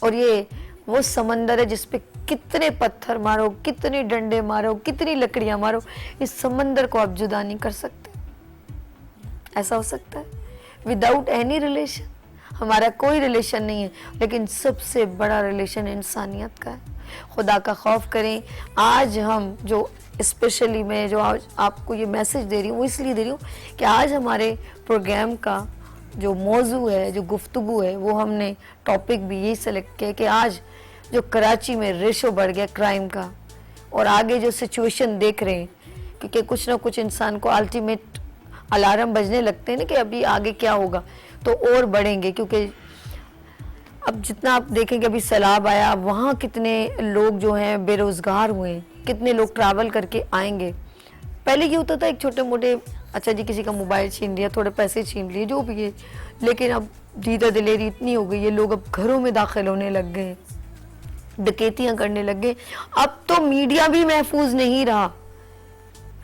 اور یہ وہ سمندر ہے جس پہ کتنے پتھر مارو, کتنے ڈنڈے مارو, کتنی لکڑیاں مارو, اس سمندر کو آپ جدا نہیں کر سکتے. ایسا ہو سکتا ہے وداؤٹ اینی ریلیشن؟ ہمارا کوئی ریلیشن نہیں ہے, لیکن سب سے بڑا ریلیشن انسانیت کا ہے. خدا کا خوف کریں. آج ہم جو اسپیشلی میں جو آج آپ کو یہ میسج دے رہی ہوں وہ اس لیے دے رہی ہوں کہ آج ہمارے پروگرام کا جو موضوع ہے, جو گفتگو ہے, وہ ہم نے ٹاپک بھی یہی سلیکٹ کیا کہ آج جو کراچی میں ریشو بڑھ گیا کرائم کا, اور آگے جو سچویشن دیکھ رہے ہیں, کیونکہ کچھ نہ کچھ انسان کو الٹیمیٹ الارم بجنے لگتے ہیں نا کہ ابھی آگے کیا ہوگا, تو اور بڑھیں گے. کیونکہ اب جتنا آپ دیکھیں کہ ابھی سیلاب آیا, وہاں کتنے لوگ جو ہیں بے روزگار ہوئے ہیں, کتنے لوگ ٹریول کر کے آئیں گے. پہلے یہ ہوتا تھا ایک چھوٹے موٹے, اچھا جی کسی کا موبائل چھین لیا, تھوڑے پیسے چھین لیے, جو بھی ہے, لیکن اب دیدہ دلیری اتنی ہو گئی ہے, لوگ اب گھروں میں داخل ہونے لگ گئے, ڈکیتیاں کرنے لگ گئے. اب تو میڈیا بھی محفوظ نہیں رہا.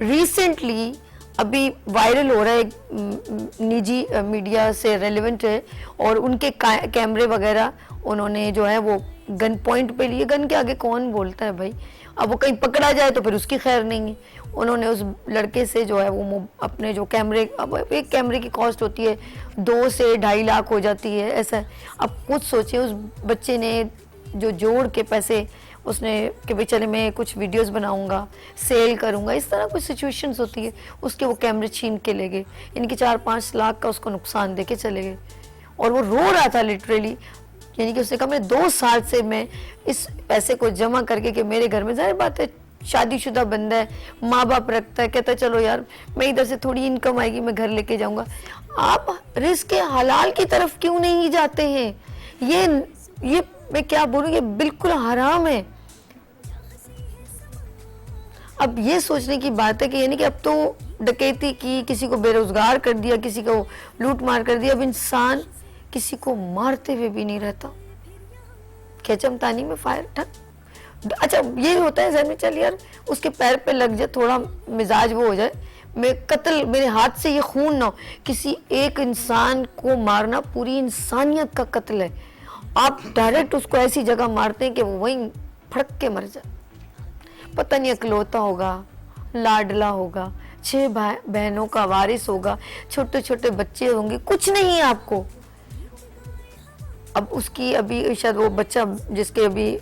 ریسنٹلی ابھی وائرل ہو رہا ہے, نجی میڈیا سے ریلیونٹ ہے, اور ان کے کیمرے وغیرہ انہوں نے جو ہے وہ گن پوائنٹ پہ لیے. گن کے آگے کون بولتا ہے بھائی, اب وہ کہیں پکڑا جائے تو پھر اس کی خیر نہیں ہے. انہوں نے اس لڑکے سے جو ہے وہ اپنے جو کیمرے, اب ایک کیمرے کی کاسٹ ہوتی ہے 2 سے 2.5 لاکھ ہو جاتی ہے, ایسا ہے. اب خود سوچیں اس بچے نے جو جوڑ کے پیسے اس نے کہ بھئی چلے میں کچھ ویڈیوز بناؤں گا, سیل کروں گا, اس طرح کچھ سچویشنز ہوتی ہے, اس کے وہ کیمرے چھین کے لے گئے. ان کی 4-5 لاکھ کا اس کو نقصان دے کے چلے گئے. اور وہ رو رہا تھا لٹریلی, یعنی کہ اس نے کہا میں 2 سال سے میں اس پیسے کو جمع کر کے, کہ میرے گھر میں ظاہر بات ہے شادی شدہ بندہ ہے, ماں باپ رکھتا ہے, کہتا ہے چلو یار میں ادھر سے تھوڑی انکم آئے گی میں گھر لے کے جاؤں گا. آپ رزق حلال کی طرف کیوں نہیں جاتے ہیں؟ یہ میں کیا بولوں, یہ بالکل حرام ہے. اب یہ سوچنے کی بات ہے کہ یعنی کہ اب تو ڈکیتی کی, کسی کو بے روزگار کر دیا, کسی کو لوٹ مار کر دیا, اب انسان کسی کو مارتے ہوئے بھی نہیں رہتا. کھیچم تانی میں فائر ٹھک. اچھا یہ ہوتا ہے ذہن میں, چل یار اس کے پیر پہ لگ جائے, تھوڑا مزاج وہ ہو جائے, میں قتل میرے ہاتھ سے یہ خون نہ ہو. کسی ایک انسان کو مارنا پوری انسانیت کا قتل ہے. آپ ڈائریکٹ اس کو ایسی جگہ مارتے ہیں کہ وہ وہیں پھڑک کے مر جائے. پتہ نہیں اکلوتا ہوگا, لاڈلا ہوگا, 6 بہنوں کا وارث ہوگا, چھوٹے چھوٹے بچے ہوں گے, کچھ نہیں آپ کو. اب اس کی ابھی شاید وہ بچہ جس کے ابھی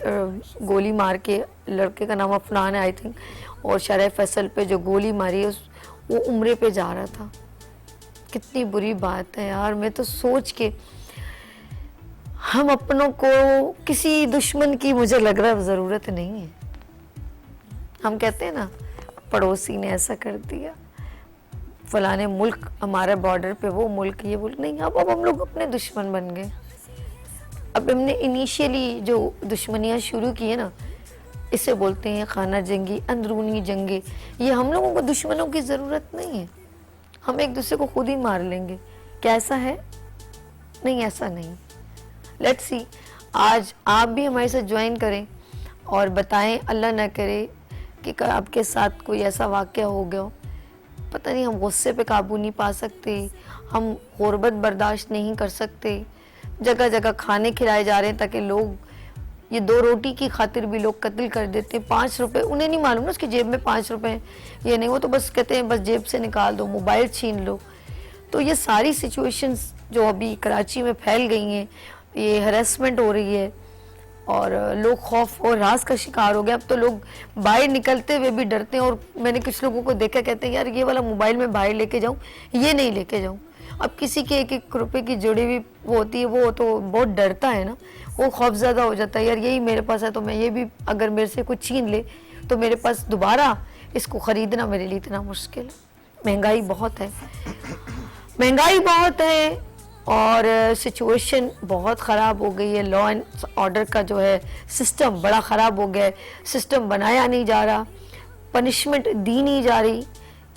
گولی مار کے, لڑکے کا نام افنان ہے آئی تھنک, اور شارع فیصل پہ جو گولی ماری ہے وہ عمرے پہ جا رہا تھا. کتنی بری بات ہے یار. میں تو سوچ کے ہم اپنوں کو کسی دشمن کی مجھے لگ رہا ہے ضرورت نہیں ہے. ہم کہتے ہیں نا پڑوسی نے ایسا کر دیا, فلانے ملک ہمارے بارڈر پہ, وہ ملک, یہ ملک نہیں. اب ہم لوگ اپنے دشمن بن گئے. اب ہم نے انیشیلی جو دشمنیاں شروع کی ہیں نا, اسے بولتے ہیں خانہ جنگی, اندرونی جنگیں. یہ ہم لوگوں کو دشمنوں کی ضرورت نہیں ہے. ہم ایک دوسرے کو خود ہی مار لیں گے. کیا ایسا ہے؟ نہیں, ایسا نہیں. لیٹس سی, آج آپ بھی ہمارے ساتھ جوائن کریں اور بتائیں, اللہ نہ کرے کہ آپ کے ساتھ کوئی ایسا واقعہ ہو گیا ہو, پتہ نہیں, ہم غصے پہ قابو نہیں پا سکتے, ہم غربت برداشت نہیں کر سکتے, جگہ جگہ کھانے کھلائے جا رہے ہیں تاکہ لوگ, یہ 2 روٹی کی خاطر بھی لوگ قتل کر دیتے ہیں. 5 روپے, انہیں نہیں معلوم نا اس کی جیب میں 5 روپے ہیں, یہ نہیں, وہ تو بس کہتے ہیں بس جیب سے نکال دو, موبائل چھین لو. تو یہ ساری سچویشنز جو ابھی کراچی میں پھیل گئی ہیں, یہ ہریسمنٹ ہو رہی ہے, اور لوگ خوف اور راز کا شکار ہو گئے. اب تو لوگ باہر نکلتے ہوئے بھی ڈرتے ہیں, اور میں نے کچھ لوگوں کو دیکھا, کہتے ہیں یار یہ والا موبائل میں باہر لے کے جاؤں, یہ نہیں لے کے جاؤں. اب کسی کے 1-1 روپے کی جڑی ہوئی وہ ہوتی ہے, وہ تو بہت ڈرتا ہے نا, وہ خوف زدہ ہو جاتا ہے, یار یہی میرے پاس ہے تو میں یہ بھی, اگر میرے سے کچھ چھین لے تو میرے پاس دوبارہ اس کو خریدنا میرے لیے اتنا مشکل ہے. مہنگائی بہت ہے, مہنگائی بہت ہے, اور سچویشن بہت خراب ہو گئی ہے. لا اینڈ آرڈر کا جو ہے سسٹم بڑا خراب ہو گیا ہے. سسٹم بنایا نہیں جا رہا, پنشمنٹ دی نہیں جا رہی.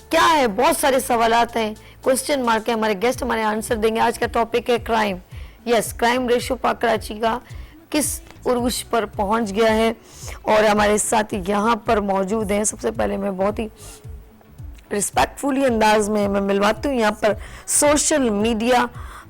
کیا ہے, بہت سارے سوالات ہیں, کوسچن مارک ہے. ہمارے گیسٹ ہمارے آنسر دیں گے. آج کا ٹاپک ہے کرائم. یس, کرائم ریشو پاک کراچی کا کس عروج پر پہنچ گیا ہے, اور ہمارے ساتھ یہاں پر موجود ہیں. سب سے پہلے میں بہت ہی رسپیکٹفلی انداز میں ملواتی ہوں یہاں پر سوشل میڈیا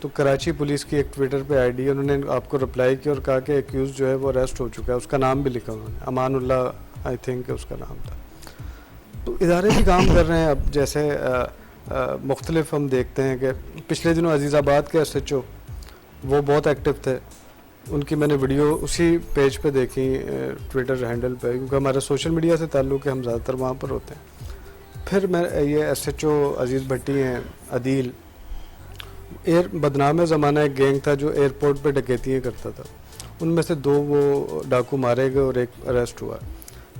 تو کراچی پولیس کی ایک ٹویٹر پہ آئی ڈی ہے, انہوں نے آپ کو رپلائی کیا اور کہا کہ ایکیوز جو ہے وہ اریسٹ ہو چکا ہے. اس کا نام بھی لکھا انہوں نے, امان اللہ آئی تھنک اس کا نام تھا. تو ادارے بھی کام کر رہے ہیں. اب جیسے مختلف ہم دیکھتے ہیں کہ پچھلے دنوں عزیز آباد کے ایس ایچ او وہ بہت ایکٹیو تھے, ان کی میں نے ویڈیو اسی پیج پہ دیکھی ٹویٹر ہینڈل پہ, کیونکہ ہمارا سوشل میڈیا سے تعلق ہے, ہم زیادہ تر وہاں پر ہوتے ہیں. پھر میں یہ ایس ایچ او عزیز بھٹی ہیں, عدیل, بدنام زمانہ ایک گینگ تھا جو ایئرپورٹ پہ ڈکیتیاں کرتا تھا, ان میں سے 2 وہ ڈاکو مارے گئے اور ایک اریسٹ ہوا.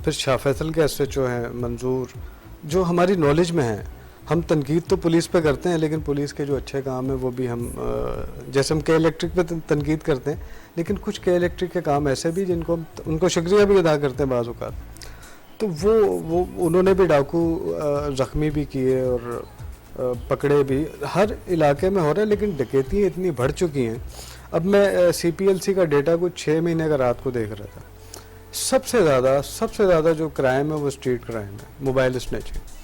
پھر شاہ فیصل کے ایس ایچ او ہیں منظور, جو ہماری نالج میں ہیں. ہم تنقید تو پولیس پہ کرتے ہیں, لیکن پولیس کے جو اچھے کام ہیں وہ بھی ہم جیسے ہم کے الیکٹرک پہ تنقید کرتے ہیں, لیکن کچھ کے الیکٹرک کے کام ایسے بھی جن کو ان کو شکریہ بھی ادا کرتے ہیں بعض اوقات. تو وہ انہوں نے بھی ڈاکو زخمی بھی کیے اور پکڑے بھی, ہر علاقے میں ہو رہا ہے. لیکن ڈکیتیاں اتنی بڑھ چکی ہیں. اب میں سی پی ایل سی کا ڈیٹا کچھ 6 مہینے کا رات کو دیکھ رہا تھا. سب سے زیادہ جو کرائم ہے وہ اسٹریٹ کرائم ہے, موبائل اسنیچنگ.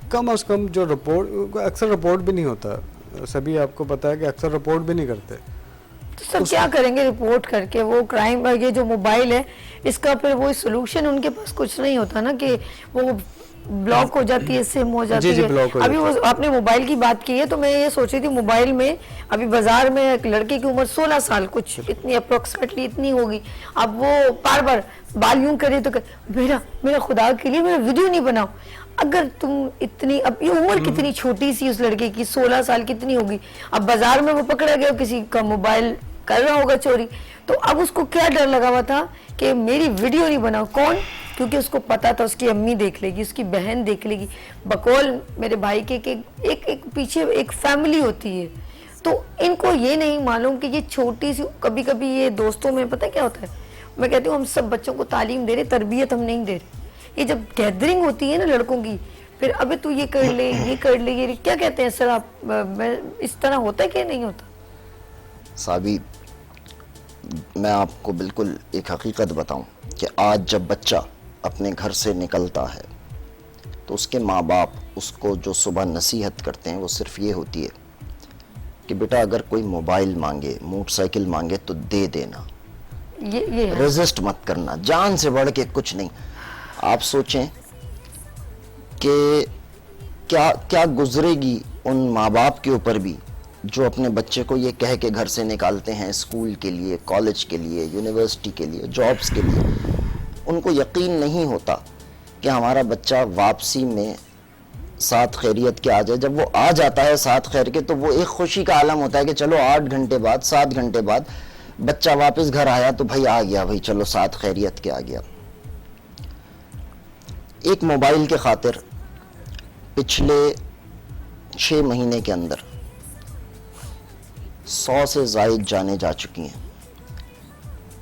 کم از کم جو رپورٹ, اکثر رپورٹ بھی نہیں ہوتا, سبھی آپ کو پتا ہے کہ اکثر رپورٹ بھی نہیں کرتے. تو سب کیا کریں گے رپورٹ کر کے؟ وہ کرائم, یہ جو موبائل ہے اس کا پھر وہ سولوشن ان کے پاس کچھ نہیں ہوتا نا, کہ وہ بلاک ہو جاتی ہے, سم ہو جاتی ہے. ابھی وہ آپ نے موبائل کی بات کی ہے تو میں یہ سوچ رہی تھی, موبائل میں ابھی بازار میں ایک لڑکے کی عمر 16 سال کچھ اتنی اپروکسیمیٹلی اتنی ہوگی, اب وہ بار بال یوں کرے تو میرا خدا کے لیے میرا ویڈیو نہیں بناؤ. اگر تم اتنی, اب یہ عمر کتنی چھوٹی سی اس لڑکے کی, 16 سال کتنی ہوگی. اب بازار میں وہ پکڑا گیا, کسی کا موبائل کر رہا ہوگا چوری, تو اب اس کو کیا ڈر لگا ہوا تھا کہ میری ویڈیو نہیں بناؤ. کون؟ کیونکہ اس کو پتا تھا اس کی امی دیکھ لے گی, اس کی بہن دیکھ لے گی. بقول میرے بھائی کے کہ ایک پیچھے ایک فیملی ہوتی ہے. تو ان کو یہ نہیں معلوم کہ یہ چھوٹی سی, کبھی کبھی یہ دوستوں میں پتہ کیا ہوتا ہے, میں کہتی ہوں ہم سب بچوں کو تعلیم دے رہے, تربیت ہم نہیں دے رہے. یہ جب گیدرنگ ہوتی ہے نا لڑکوں کی, پھر ابھی تو یہ کر لے, یہ کر لے, یہ کیا کہتے ہیں سر آپ, اس طرح ہوتا ہے کہ نہیں ہوتا؟ صابی, میں آپ کو بالکل ایک حقیقت بتاؤں کہ آج جب بچہ اپنے گھر سے نکلتا ہے تو اس کے ماں باپ اس کو جو صبح نصیحت کرتے ہیں وہ صرف یہ ہوتی ہے کہ بیٹا اگر کوئی موبائل مانگے, موٹر سائیکل مانگے تو دے دینا, یہ ریزسٹ مت کرنا, جان سے بڑھ کے کچھ نہیں. آپ سوچیں کہ کیا گزرے گی ان ماں باپ کے اوپر بھی جو اپنے بچے کو یہ کہہ کے گھر سے نکالتے ہیں اسکول کے لیے, کالج کے لیے, یونیورسٹی کے لیے, جابز کے لیے. ان کو یقین نہیں ہوتا کہ ہمارا بچہ واپسی میں ساتھ خیریت کے آ جائے. جب وہ آ جاتا ہے ساتھ خیر کے تو وہ ایک خوشی کا عالم ہوتا ہے کہ چلو 8 گھنٹے بعد, 7 گھنٹے بعد بچہ واپس گھر آیا تو بھائی آ گیا, بھائی چلو ساتھ خیریت کے آ گیا. ایک موبائل کے خاطر پچھلے 6 مہینے کے اندر 100 سے زائد جانیں جا چکی ہیں.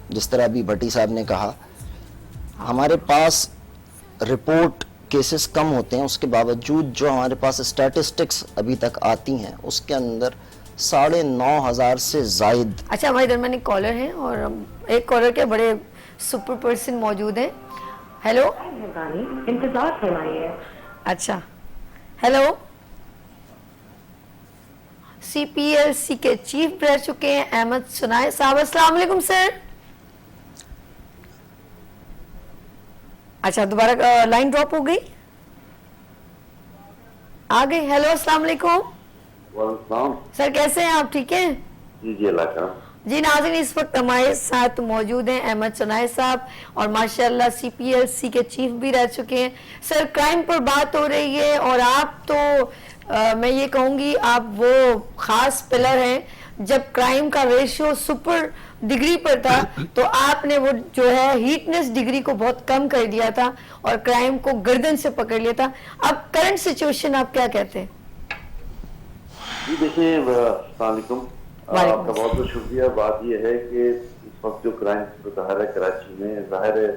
جس طرح ابھی بھٹی صاحب نے کہا, ہمارے پاس رپورٹ کیسز کم ہوتے ہیں, اس کے باوجود جو ہمارے پاس اسٹیٹسٹکس ابھی تک آتی ہیں اس کے اندر 9,500 سے زائد. اچھا, ہمارے درمیان ایک کالر ہیں, اور ایک کالر کے بڑے سپر پرسن موجود ہیں. ہیلو, انتظار فرمائیے. اچھا, ہیلو, سی پی ایل سی کے چیف رہ چکے ہیں احمد ثناء صاحب. السلام علیکم سر. اچھا, دوبارہ لائن ڈراپ ہو گئی, آ گئی. ہیلو, السلام علیکم. وعلیکم سر کیسے ہیں آپ, ٹھیک ہیں؟ جی اللہ کا. جی ناظرین, اس وقت ہمارے ساتھ موجود ہیں احمد ثناء صاحب, اور ماشاءاللہ سی پی ایل سی کے چیف بھی رہ چکے ہیں. سر کرائم پر بات ہو رہی ہے, اور آپ تو میں یہ کہوں گی آپ وہ خاص پلر ہیں. جب کرائم کا ریشو سپر ڈگری پر تھا تو آپ نے وہ جو ہے ہیٹنس ڈگری کو بہت کم کر دیا تھا اور کرائم کو گردن سے پکڑ لیا تھا. اب کرنٹ سچویشن آپ کیا کہتے ہیں؟ جی دیکھیں, السلام علیکم, آپ کا بہت بہت شکریہ. بات یہ ہے کہ اس وقت جو کرائم ظاہر ہے کراچی میں, ظاہر ہے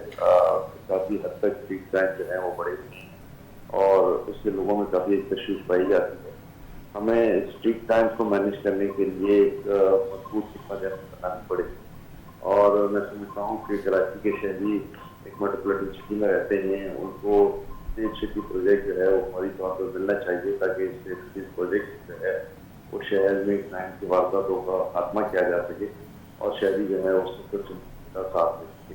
کافی حد تک اسٹریٹ کرائم جو ہیں وہ بڑے ہوئے ہیں, اور اس سے لوگوں میں کافی تشویش پائی جاتی ہے. ہمیں اسٹریٹ کرائم کو مینیج کرنے کے لیے ایک مضبوط حکمت عمل بنانی پڑے گی, اور میں سمجھتا ہوں کہ کراچی کے شہری ایک میٹروپولیٹن سٹی میں رہتے ہیں, ان کو اسٹیٹ سٹی پروجیکٹ جو ہے وہ فوری طور پر ملنا چاہیے, تاکہ اسٹیٹ سٹی پروجیکٹ جو ہے وہ شہر میں کرائم کی وارداتوں کا خاتمہ کیا جا سکے اور شہری جو ہے اس کا ساتھ دے سکے.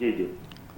جی جی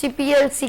CPLC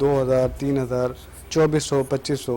2000, 3000, 2400, 2500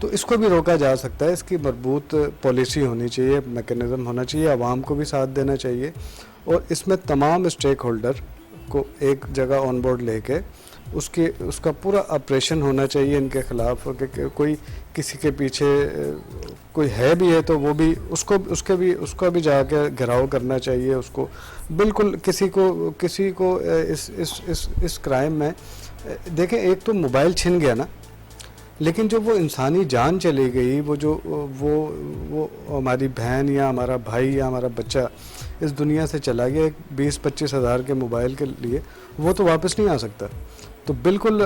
تو اس کو بھی روکا جا سکتا ہے. اس کی مربوط پالیسی ہونی چاہیے, میکینزم ہونا چاہیے, عوام کو بھی ساتھ دینا چاہیے, اور اس میں تمام اسٹیک ہولڈر کو ایک جگہ آن بورڈ لے کے اس کا پورا آپریشن ہونا چاہیے ان کے خلاف. کہ کوئی کسی کے پیچھے کوئی ہے بھی ہے تو وہ بھی اس کو بھی جا کے گھراؤ کرنا چاہیے. اس کو بالکل کسی کو اس کرائم میں دیکھیں, ایک تو موبائل چھن گیا نا, لیکن جو وہ انسانی جان چلی گئی, وہ ہماری بہن یا ہمارا بھائی یا ہمارا بچہ اس دنیا سے چلا گیا 20-25 ہزار کے موبائل کے لیے, وہ تو واپس نہیں آ سکتا. تو بالکل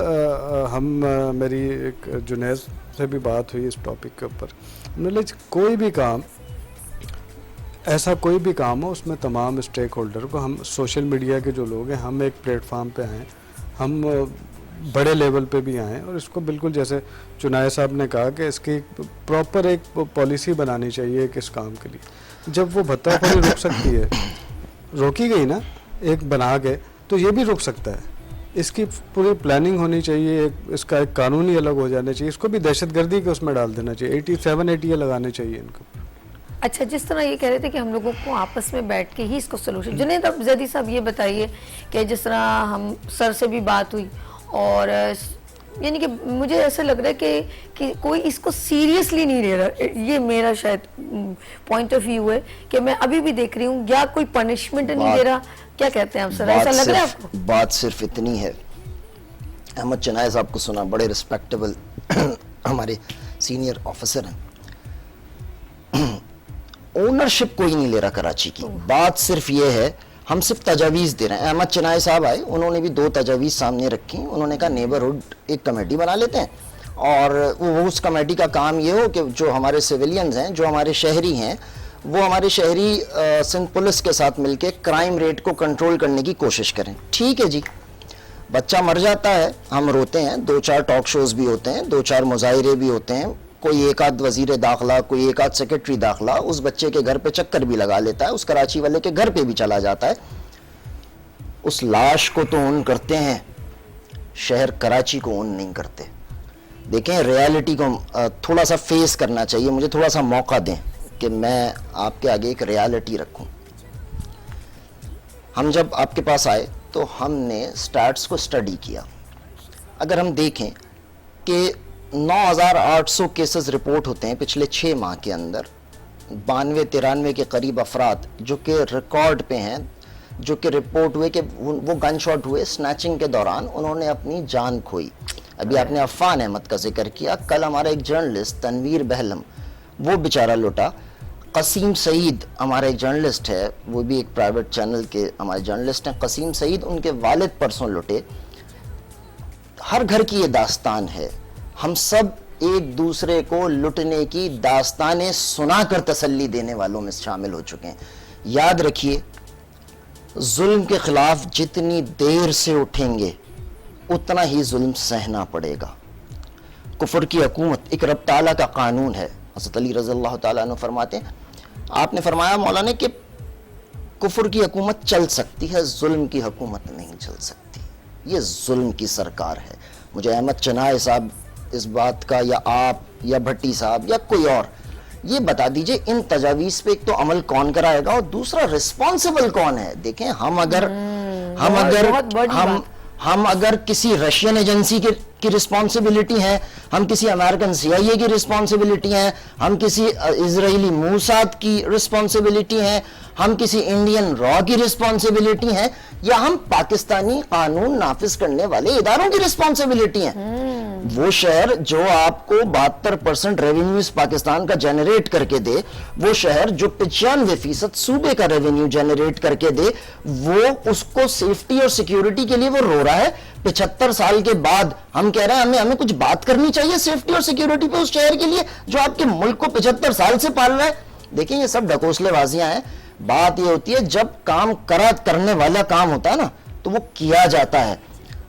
میری ایک جنید سے بھی بات ہوئی اس ٹاپک کے اوپر. کوئی بھی کام ایسا کوئی بھی کام ہو, اس میں تمام اسٹیک ہولڈر کو, ہم سوشل میڈیا کے جو لوگ ہیں, ہم ایک پلیٹ فارم پہ آئیں, ہم بڑے لیول پہ بھی آئیں, اور اس کو بالکل جیسے چنائے صاحب نے کہا کہ اس کی پراپر ایک پالیسی بنانی چاہیے کہ اس کام کے لیے. جب وہ بھتہ خوری رک سکتی ہے, روکی گئی نا ایک بنا کے, تو یہ بھی رک سکتا ہے. اس کی پوری پلاننگ ہونی چاہیے, اس کا ایک قانون ہی الگ ہو جانا چاہیے. اس کو بھی دہشت گردی کے اس میں ڈال دینا چاہیے. 87-80 لگانے چاہیے ان کو. اچھا, جس طرح یہ کہہ رہے تھے کہ ہم لوگوں کو آپس میں بیٹھ کے ہی اس کو سلوشن, جنید زیدی صاحب یہ بتائیے کہ جس طرح ہم سر سے بھی بات ہوئی, اور یعنی کہ مجھے ایسا لگ رہا ہے کہ کوئی اس کو سیریسلی نہیں لے رہا. یہ میرا شاید پوائنٹ آف ویو ہے کہ میں ابھی بھی دیکھ رہی ہوں, یا کوئی پنشمنٹ نہیں دے رہا. کیا کہتے ہیں آپ سر, ایسا لگ رہا ہے آپ کو؟ بات صرف اتنی ہے, احمد چنائے صاحب کو سنا, بڑے ریسپیکٹیبل ہمارے سینئر آفیسر ہیں. اونرشپ کوئی نہیں لے رہا کراچی کی. بات صرف یہ ہے, ہم صرف تجاویز دے رہے ہیں. احمد چنائے صاحب آئے, انہوں نے بھی 2 تجاویز سامنے رکھی. انہوں نے کہا نیبرہڈ ایک کمیٹی بنا لیتے ہیں, اور وہ اس کمیٹی کا کام یہ ہو کہ جو ہمارے سویلینز ہیں, جو ہمارے شہری ہیں, وہ ہمارے شہری سندھ پولیس کے ساتھ مل کے کرائم ریٹ کو کنٹرول کرنے کی کوشش کریں. ٹھیک ہے جی, بچہ مر جاتا ہے, ہم روتے ہیں, 2-4 ٹاک شوز بھی ہوتے ہیں, 2-4 مظاہرے بھی ہوتے ہیں, کوئی ایک آدھ وزیر داخلہ, کوئی ایک آدھ سیکرٹری داخلہ اس بچے کے گھر پہ چکر بھی لگا لیتا ہے, اس کراچی والے کے گھر پہ بھی چلا جاتا ہے. اس لاش کو تو اون کرتے ہیں, شہر کراچی کو اون نہیں کرتے. دیکھیں, ریالٹی کو تھوڑا سا فیس کرنا چاہیے. مجھے تھوڑا سا موقع دیں کہ میں آپ کے آگے ایک ریالٹی رکھوں. ہم جب آپ کے پاس آئے تو ہم نے سٹارٹس کو سٹڈی کیا. اگر ہم دیکھیں کہ 9,800 کیسز رپورٹ ہوتے ہیں پچھلے 6 ماہ کے اندر, 92-93 کے قریب افراد جو کہ ریکارڈ پہ ہیں, جو کہ رپورٹ ہوئے کہ وہ گن شاٹ ہوئے سنیچنگ کے دوران, انہوں نے اپنی جان کھوئی. ابھی آپ نے عفان احمد کا ذکر کیا, کل ہمارا ایک جرنلسٹ تنویر بہلم, وہ بیچارہ لٹا. قسیم سعید ہمارا ایک جرنلسٹ ہے, وہ بھی ایک پرائیویٹ چینل کے ہمارے جرنلسٹ ہیں. قسیم سعید, ان کے والد پرسوں لٹے. ہر گھر کی یہ داستان ہے. ہم سب ایک دوسرے کو لٹنے کی داستانیں سنا کر تسلی دینے والوں میں شامل ہو چکے ہیں. یاد رکھیے, ظلم کے خلاف جتنی دیر سے اٹھیں گے اتنا ہی ظلم سہنا پڑے گا. کفر کی حکومت ایک رب تعالیٰ کا قانون ہے. حضرت علی رضی اللہ تعالیٰ عنہ فرماتے ہیں, آپ نے فرمایا مولانا کہ کفر کی حکومت چل سکتی ہے, ظلم کی حکومت نہیں چل سکتی. یہ ظلم کی سرکار ہے. مجھے احمد چنائے صاحب اس بات کا, یا آپ یا بھٹی صاحب یا کوئی اور, یہ بتا دیجئے ان تجاویز پہ ایک تو عمل کون کرائے گا, اور دوسرا رسپانسبل کون ہے. دیکھیں, ہم اگر کسی رشین ایجنسی کی رسپانسبلٹی ہیں, ہم کسی امریکن CIA کی رسپانسبلٹی ہیں, ہم کسی اسرائیلی موساد کی رسپانسبلٹی ہیں, ہم کسی انڈین را کی رسپانسبلٹی ہیں, یا ہم پاکستانی قانون نافذ کرنے والے اداروں کی رسپانسبلٹی ہیں. وہ شہر جو آپ کو 72% ریونیوز پاکستان کا جنریٹ کر کے دے, وہ شہر جو 95% صوبے کا ریونیو جنریٹ کر کے دے, وہ اس کو سیفٹی اور سیکیورٹی کے لیے وہ رو رہا ہے. 75 سال کے بعد ہم کہہ رہے ہیں ہمیں کچھ بات کرنی چاہیے سیفٹی اور سیکیورٹی پہ اس شہر کے لیے جو آپ کے ملک کو 75 سال سے پال رہا ہے. دیکھیں, یہ سب ڈھکوسلے بازیاں ہیں. بات یہ ہوتی ہے جب کام کرنے والا کام ہوتا ہے نا, تو وہ کیا جاتا ہے.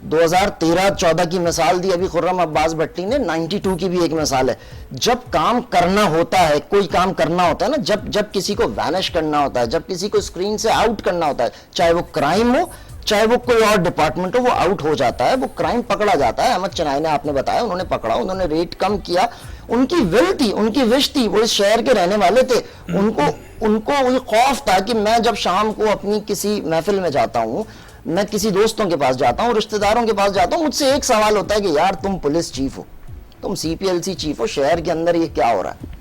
2013-14 کی مثال دی ابھی خرم عباس بھٹی نے, 92 کی بھی ایک مثال ہے. جب کام کرنا ہوتا ہے, کوئی کام کرنا ہوتا ہے نا, جب کسی کو وینش کرنا ہوتا ہے, جب کسی کو اسکرین سے آؤٹ کرنا ہوتا ہے, چاہے وہ کرائم ہو چاہے وہ کوئی اور ڈپارٹمنٹ ہو, وہ آؤٹ ہو جاتا ہے, وہ کرائم پکڑا جاتا ہے. احمد چنائے نے, آپ نے بتایا, انہوں نے پکڑا, انہوں نے ریٹ کم کیا, ان کی ول تھی, ان کی وش تھی, وہ اس شہر کے رہنے والے تھے. ان کو وہی خوف تھا کہ میں جب شام کو اپنی کسی محفل میں جاتا ہوں, میں کسی دوستوں کے پاس جاتا ہوں, رشتہ داروں کے پاس جاتا ہوں, مجھ سے ایک سوال ہوتا ہے کہ یار تم پولیس چیف ہو, تم CPLC چیف ہو, شہر کے اندر یہ کیا ہو رہا ہے؟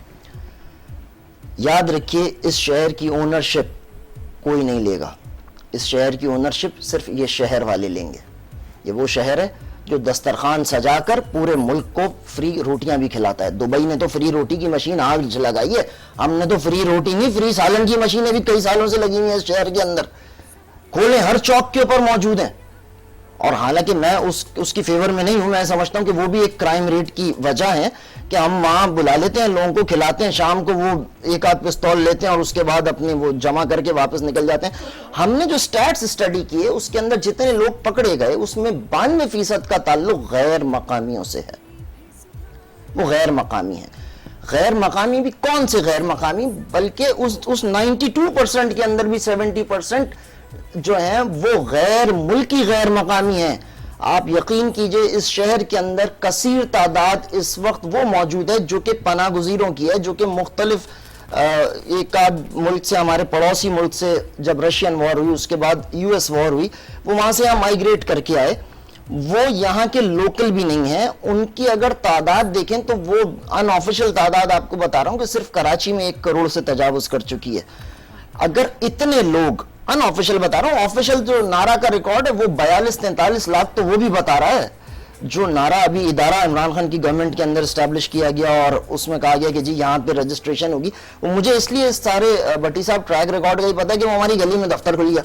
یاد رکھیے اس شہر کی اونرشپ کوئی نہیں لے گا. اس شہر کی اونرشپ صرف یہ شہر والے لیں گے. یہ وہ شہر ہے جو دسترخوان سجا کر پورے ملک کو فری روٹیاں بھی کھلاتا ہے. دبئی نے تو فری روٹی کی مشین آگ لگائی ہے, ہم نے تو فری روٹی نہیں, فری سالن کی مشینیں بھی کئی سالوں سے لگی ہوئی ہیں اس شہر کے اندر, کھولیں ہر چوک کے اوپر موجود ہیں. اور حالانکہ میں اس کی فیور میں نہیں ہوں, میں سمجھتا ہوں کہ وہ بھی ایک کرائم ریٹ کی وجہ ہے کہ ہم وہاں بلا لیتے ہیں, لوگوں کو کھلاتے ہیں, شام کو وہ ایک آدھ پستول لیتے ہیں اور اس کے بعد اپنے وہ جمع کر کے واپس نکل جاتے ہیں. ہم نے جو سٹیٹس اسٹڈی کیے اس کے اندر جتنے لوگ پکڑے گئے اس میں 92% کا تعلق غیر مقامیوں سے ہے. وہ غیر مقامی ہیں. غیر مقامی بھی کون سے غیر مقامی, بلکہ اس 92% کے اندر بھی 70% جو ہیں وہ غیر ملکی غیر مقامی ہیں. آپ یقین کیجئے اس شہر کے اندر کثیر تعداد اس وقت وہ موجود ہے جو کہ پناہ گزینوں کی ہے, جو کہ مختلف ایک آدھ ملک سے, ہمارے پڑوسی ملک سے جب رشین وار ہوئی, اس کے بعد US وار ہوئی, وہ وہاں سے یہاں مائیگریٹ کر کے آئے. وہ یہاں کے لوکل بھی نہیں ہیں. ان کی اگر تعداد دیکھیں تو وہ ان آفیشل تعداد آپ کو بتا رہا ہوں کہ صرف کراچی میں 1 کروڑ سے تجاوز کر چکی ہے. اگر اتنے لوگ, ان آفیشل بتا رہا ہوں, آفیشل جو نعرہ کا ریکارڈ ہے وہ 42-43 لاکھ تو وہ بھی بتا رہا ہے. جو نعرہ ابھی ادارہ عمران خان کی گورنمنٹ کے اندر اسٹیبلش کیا گیا اور اس میں کہا گیا کہ جی یہاں پہ رجسٹریشن ہوگی, وہ مجھے اس لیے سارے بٹی صاحب ٹریک ریکارڈ کا ہی پتا ہے کہ وہ ہماری گلی میں دفتر کھل گیا.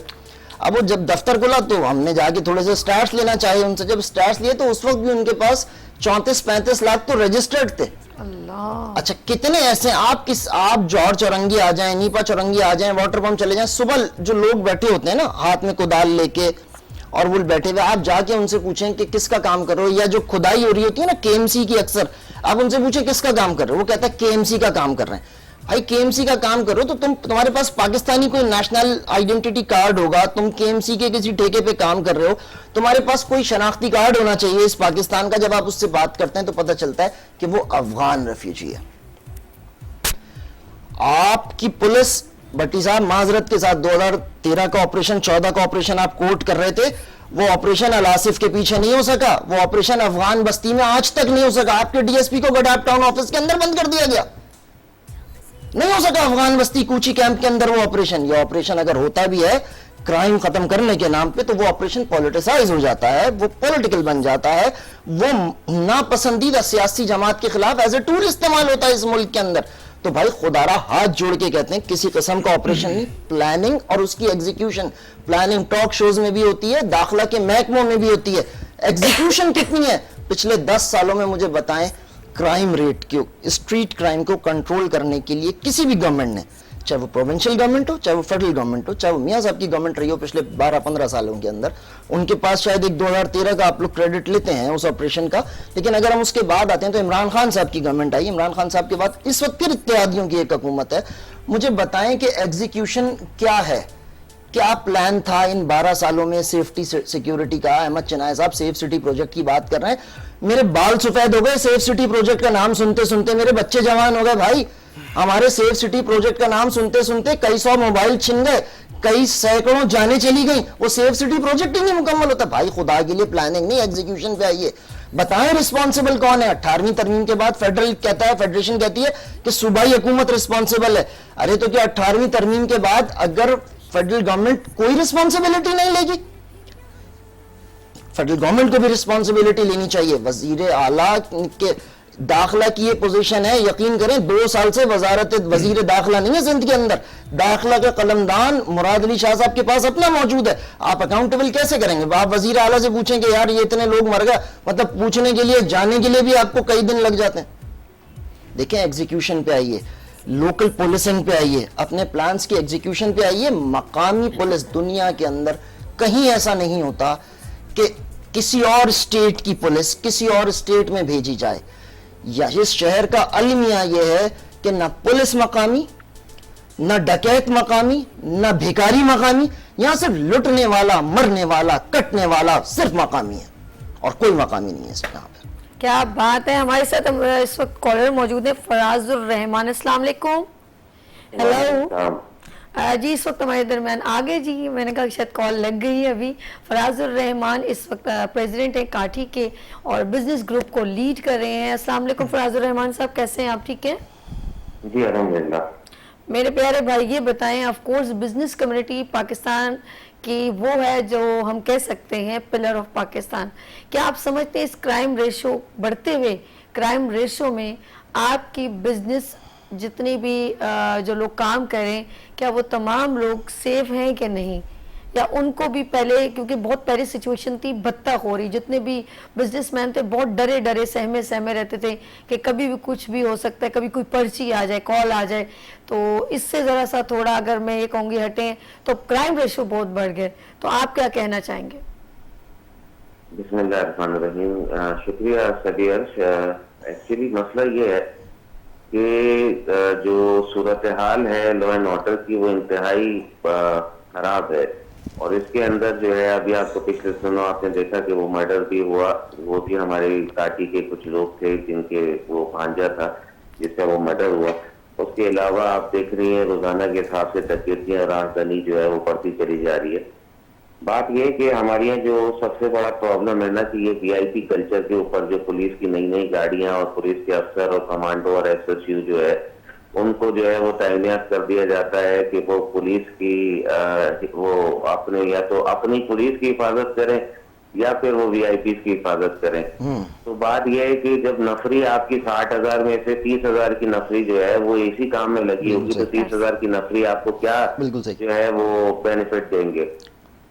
اب وہ جب دفتر کھلا تو ہم نے جا کے تھوڑے سے سٹیٹس لینا چاہے ان سے. جب سٹیٹس لیے تو اس وقت بھی ان کے پاس 34-35 لاکھ تو رجسٹرڈ تھے. اللہ, اچھا کتنے ایسے آپ جوہر چورنگی آ جائیں, نیپا چورنگی آ جائیں, واٹر پمپ چلے جائیں, صبح جو لوگ بیٹھے ہوتے ہیں نا ہاتھ میں کدال لے کے اور وہ بیٹھے ہوئے, آپ جا کے ان سے پوچھیں کہ کس کا کام کر رہے ہو, یا جو کھدائی ہو رہی ہوتی ہے نا KMC کی, اکثر آپ ان سے پوچھیں کس کا کام کر رہے ہو, وہ کہتا ہے KMC کا کام کر رہے ہیں. بھائی KMC کا کام کرو تو تمہارے پاس پاکستانی کوئی نیشنل آئیڈینٹی کارڈ ہوگا, تم KMC کے کسی ٹھیکے پہ کام کر رہے ہو, تمہارے پاس کوئی شناختی کارڈ ہونا چاہیے اس پاکستان کا. جب آپ اس سے بات کرتے ہیں تو پتہ چلتا ہے کہ وہ افغان ریفیوجی ہے. آپ کی پولیس, بٹی صاحب معذرت کے ساتھ, 2013 کا آپریشن, 14 کا آپریشن آپ کوٹ کر رہے تھے, وہ آپریشن الآصف کے پیچھے نہیں ہو سکا, وہ آپریشن افغان بستی میں آج تک نہیں ہو سکا. آپ کے DSP کو گڈاپ ٹاؤن آفس کے اندر بند کر دیا گیا, نہیں ہو سکا افغان بستی کوچی کیمپ کے اندر وہ آپریشن. یہ آپریشن اگر ہوتا بھی ہے کرائم ختم کرنے کے نام پہ تو وہ آپریشن پولیٹیسائز ہو جاتا ہے, وہ پولیٹیکل بن جاتا ہے, وہ ناپسندیدہ سیاسی جماعت کے خلاف ایز اے ٹول استعمال ہوتا ہے اس ملک کے اندر. تو بھائی خدا را ہاتھ جوڑ کے کہتے ہیں کسی قسم کا آپریشن نہیں, پلاننگ اور اس کی ایگزیکیوشن. پلاننگ ٹاک شوز میں بھی ہوتی ہے, داخلہ کے محکموں میں بھی ہوتی ہے, ایگزیکیوشن کتنی ہے؟ پچھلے 10 سالوں میں مجھے بتائیں کرائم ریٹ کو, اسٹریٹ کرائم کو کنٹرول کرنے کے لیے کسی بھی گورنمنٹ نے, چاہے وہ پروونشل گورنمنٹ ہو, چاہے وہ فیڈرل گورنمنٹ ہو, چاہے وہ میاں صاحب کی گورنمنٹ رہی ہو پچھلے 12-15 سالوں کے اندر, ان کے پاس شاید ایک 2013 کا آپ لوگ کریڈٹ لیتے ہیں اس آپریشن کا, لیکن اگر ہم اس کے بعد آتے ہیں تو عمران خان صاحب کی گورنمنٹ آئی. عمران خان صاحب کے بعد اس وقت پھر اتحادیوں کی ایک حکومت ہے. مجھے بتائیں کہ ایگزیکیوشن کیا ہے, کیا پلان تھا ان 12 سالوں میں سیفٹی سیکیورٹی کا؟ احمد چنائے صاحب سیف سٹی پروجیکٹ کی بات کر رہے ہیں, میرے بال سفید ہو گئے سیف سٹی پروجیکٹ کا نام سنتے سنتے, میرے بچے جوان ہو گئے بھائی. ہمارے سیف سٹی پروجیکٹ کا نام سنتے سنتے کئی 100 موبائل چھن گئے, کئی سینکڑوں جانیں چلی گئیں. وہ سیف سٹی پروجیکٹ ہی نہیں مکمل ہوتا. بھائی خدا کے لیے پلاننگ نہیں, ایگزیکیوشن پہ آئیے. بتائیں رسپانسبل کون ہے؟ 18ویں ترمیم کے بعد فیڈرل کہتا ہے, فیڈریشن کہتی ہے کہ صوبائی حکومت رسپانسبل ہے. ارے تو کیا 18ویں ترمیم کے بعد اگر فیڈرل گورنمنٹ کوئی رسپانسبلٹی نہیں لے گی؟ فیڈرل گورنمنٹ کو بھی رسپانسبلٹی لینی چاہیے. وزیر اعلیٰ کے داخلہ کی یہ پوزیشن ہے, یقین کریں 2 سال سے وزارت وزیر داخلہ نہیں ہے سندھ کے اندر. داخلہ کا قلمدان مراد علی شاہ صاحب کے پاس اپنا موجود ہے. آپ اکاؤنٹیبل کیسے کریں گے؟ آپ وزیر اعلیٰ سے پوچھیں کہ یار یہ اتنے لوگ مر گئے, مطلب پوچھنے کے لیے جانے کے لیے بھی آپ کو کئی دن لگ جاتے ہیں. دیکھیں ایگزیکیوشن پہ آئیے, لوکل پولیسنگ پہ آئیے, اپنے پلانز کی ایگزیکیوشن پہ آئیے. مقامی پولیس دنیا کے اندر کہیں ایسا نہیں ہوتا کہ کسی اور اسٹیٹ کی پولیس کسی اور اسٹیٹ میں بھیجی جائے. یا اس شہر کا المیہ یہ ہے کہ نہ پولیس مقامی, نہ ڈکیت مقامی, نہ بھیکاری مقامی. یہاں صرف لٹنے والا, مرنے والا, کٹنے والا صرف مقامی ہے اور کوئی مقامی نہیں ہے اس یہاں پہ. کیا بات ہے. ہمارے ساتھ اس وقت کالر موجود ہیں فراز الرحمان. السلام علیکم. ہیلو جی, اس وقت ہمارے درمیان آگے جی, میں نے کہا شاید کال لگ گئی ہے ابھی. فراز الرحمان اس وقت پریزیڈنٹ ہیں کاٹھی کے اور بزنس گروپ کو لیڈ کر رہے ہیں. السلام علیکم فراز الرحمان صاحب, کیسے ہیں آپ؟ ٹھیک ہیں جی الحمدللہ. میرے پیارے بھائی, یہ بتائیں, of course business community Pakistan کی وہ ہے جو ہم کہہ سکتے ہیں پلر آف پاکستان. کیا آپ سمجھتے ہیں اس کرائم ریشو بڑھتے ہوئے کرائم ریشو میں آپ کی بزنس جتنی بھی جو لوگ کام کریں, کیا وہ تمام لوگ سیف ہیں کہ نہیں, یا ان کو بھی پہلے, کیونکہ بہت پہلے سچویشن تھی بدتر ہو رہی, جتنے بھی بزنس مین تھے بہت ڈرے سہمے رہتے تھے کہ کبھی بھی کچھ بھی ہو سکتا ہے, کبھی کوئی پرچی آ جائے, کال آ جائے. تو اس سے ذرا سا تھوڑا اگر میں یہ کہوں گی ہٹیں تو کرائم ریشو بہت بڑھ گئے, تو آپ کیا کہنا چاہیں گے؟ بسم اللہ الرحمن الرحیم. شکریہ صدیق. ایکچولی مسئلہ یہ ہے کہ جو صورتحال ہے لا اینڈ آرڈر کی وہ انتہائی خراب ہے, اور اس کے اندر جو ہے ابھی آپ کو پچھلے سنوں آپ نے دیکھا کہ وہ مرڈر بھی ہوا, وہ بھی ہمارے پارٹی کے کچھ لوگ تھے جن کے وہ بھانجا تھا جس کا وہ مرڈر ہوا. اس کے علاوہ آپ دیکھ رہی ہیں روزانہ کے حساب سے ڈکیتیاں اور رازدانی جو ہے وہ بڑھتی چلی جا رہی ہے. بات یہ کہ ہمارے یہاں جو سب سے بڑا پرابلم ہے نا کہ یہ وی آئی پی کلچر کے اوپر جو پولیس کی نئی گاڑیاں اور پولیس کے افسر اور کمانڈو اور ایس ایس یو جو ہے ان کو جو ہے وہ تعینات کر دیا جاتا ہے کہ وہ پولیس کی وہ اپنے یا تو اپنی پولیس کی حفاظت کریں یا پھر وہ وی آئی پیز کی حفاظت کریں. تو بات یہ ہے کہ جب نفری آپ کی 60,000 میں سے 30,000 کی نفری جو ہے وہ اسی کام میں لگی ہوگی تو 30,000 کی نفری آپ کو کیا جو ہے وہ بینیفٹ دیں گے.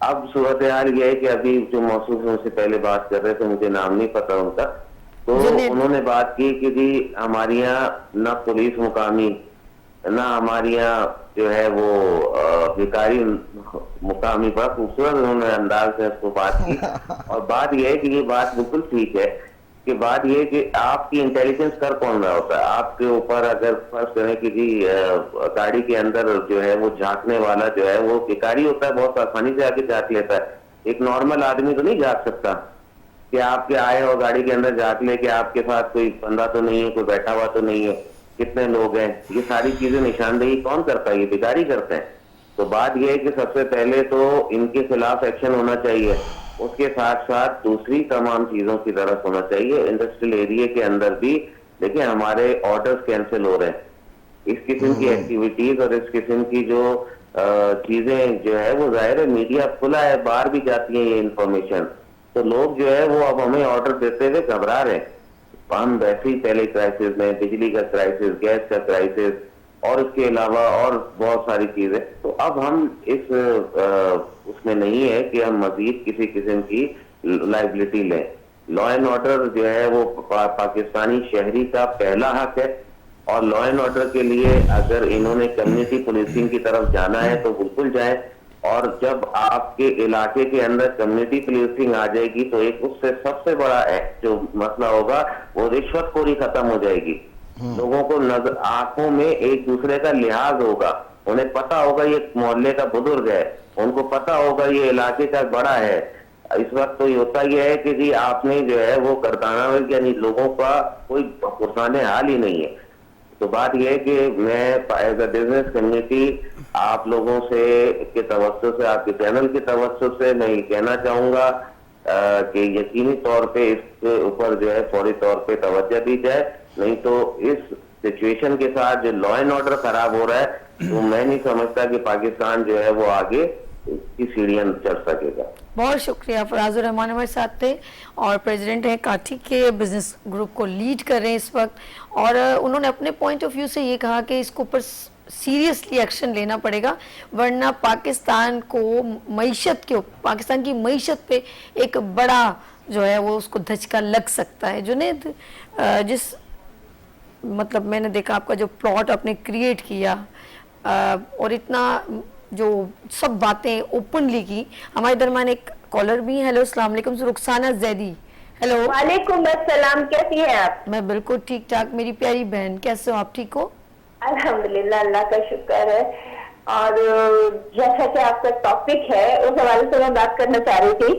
اب صورتحال یہ ہے کہ ابھی جو موصوف ان سے پہلے بات کر رہے تھے, مجھے نام نہیں پتا ان کا, تو انہوں نے بات کی کہ جی ہمارے یہاں نہ پولیس مقامی نہ ہمارے یہاں جو ہے وہ بھکاری مقامی. بڑا خوبصورت انہوں نے انداز سے اس کو بات کی, اور بات یہ ہے کہ یہ بات بالکل ٹھیک ہے کہ بات یہ ہے کہ آپ کی انٹیلیجنس کر کون رہا ہوتا ہے آپ کے اوپر. اگر فرض کریں کہ جی گاڑی کے اندر جو ہے وہ جھانکنے والا جو ہے وہ بھکاری ہوتا ہے, بہت آسانی سے آ کے جھانک لیتا ہے, ایک نارمل آدمی تو نہیں جھانک سکتا کہ آپ کے آئے اور گاڑی کے اندر جھانک لے کہ آپ کے ساتھ کوئی بندہ تو نہیں ہے, کوئی بیٹھا ہوا تو نہیں ہے, کتنے لوگ ہیں. یہ ساری چیزیں نشاندہی کون کرتا ہے؟ یہ بھکاری کرتے ہیں. تو بات یہ ہے کہ سب سے پہلے تو ان کے خلاف ایکشن ہونا چاہیے, اس کے ساتھ ساتھ دوسری تمام چیزوں کی طرف ہونا چاہیے. انڈسٹریل ایریا کے اندر بھی دیکھیں ہمارے آرڈرز کینسل ہو رہے ہیں, اس قسم کی ایکٹیویٹیز اور اس قسم کی جو چیزیں جو ہے وہ ظاہر ہے میڈیا کھلا ہے, باہر بھی جاتی ہیں یہ انفارمیشن, تو لوگ جو ہے وہ اب ہمیں آرڈر دیتے ہوئے گھبرا رہے ہیں. ہم ویسے ہی پہلے کرائسس میں بجلی کا کرائسس, گیس کا کرائسس اور اس کے علاوہ اور بہت ساری چیزیں, تو اب ہم اس میں نہیں ہے کہ ہم مزید کسی قسم کی لائبلٹی لیں. لا اینڈ آرڈر جو ہے وہ پاکستانی شہری کا پہلا حق ہے, اور لا اینڈ آرڈر کے لیے اگر انہوں نے کمیونٹی پولیسنگ کی طرف جانا ہے تو بالکل جائیں, اور جب آپ کے علاقے کے اندر کمیونٹی پولیسنگ آ جائے گی تو ایک اس سے سب سے بڑا جو مسئلہ ہوگا وہ رشوت خوری ختم ہو جائے گی. لوگوں کو آنکھوں میں ایک دوسرے کا لحاظ ہوگا, انہیں پتا ہوگا یہ محلے کا بزرگ ہے, ان کو پتا ہوگا یہ علاقے کا بڑا ہے. اس وقت تو یہ ہوتا یہ ہے کہ جی آپ نے جو ہے وہ کردانہ یعنی لوگوں کا کوئی پرسان حال ہی نہیں ہے. تو بات یہ ہے کہ میں ایز اے بزنس کمیونٹی آپ لوگوں سے کے توسط سے, آپ کے چینل کے توسط سے میں یہ کہنا چاہوں گا کہ یقینی طور پہ اس کے اوپر جو ہے فوری طور پہ توجہ دی جائے, نہیں تو اس سچویشن کے ساتھ جو لا اینڈ آرڈر خراب ہو رہا ہے تو میں نہیں سمجھتا کہ پاکستان جو ہے وہ آگے کی سیڑھیاں چڑھ سکے گا. بہت شکریہ. فراز الرحمان ہمارے ساتھ تھے اور پریزیڈنٹ ہیں کاٹھی کے, بزنس گروپ کو لیڈ کر رہے ہیں اس وقت, اور انہوں نے اپنے پوائنٹ آف ویو سے یہ کہا کہ اس کے اوپر سیریسلی ایکشن لینا پڑے گا, ورنہ پاکستان کو پاکستان کی معیشت پہ ایک بڑا جو ہے وہ اس کو دھچکا لگ سکتا ہے. جنید, جس مطلب میں نے دیکھا آپ کا جو پلاٹ آپ نے کریٹ کیا اور اتنا جو سب باتیں اوپنلی کی, ہمارے درمیان ایک کالر بھی ہیں. ہیلو السلام علیکم, رخسانہ زیدی. ہیلو. وعلیکم السلام, کیسی ہیں آپ؟ میں بالکل ٹھیک ٹھاک. میری پیاری بہن کیسے ہو آپ؟ ٹھیک ہو؟ الحمدللہ, اللہ کا شکر ہے. اور جیسا کہ آپ کا ٹاپک ہے اس حوالے سے میں بات کرنا چاہ رہی تھی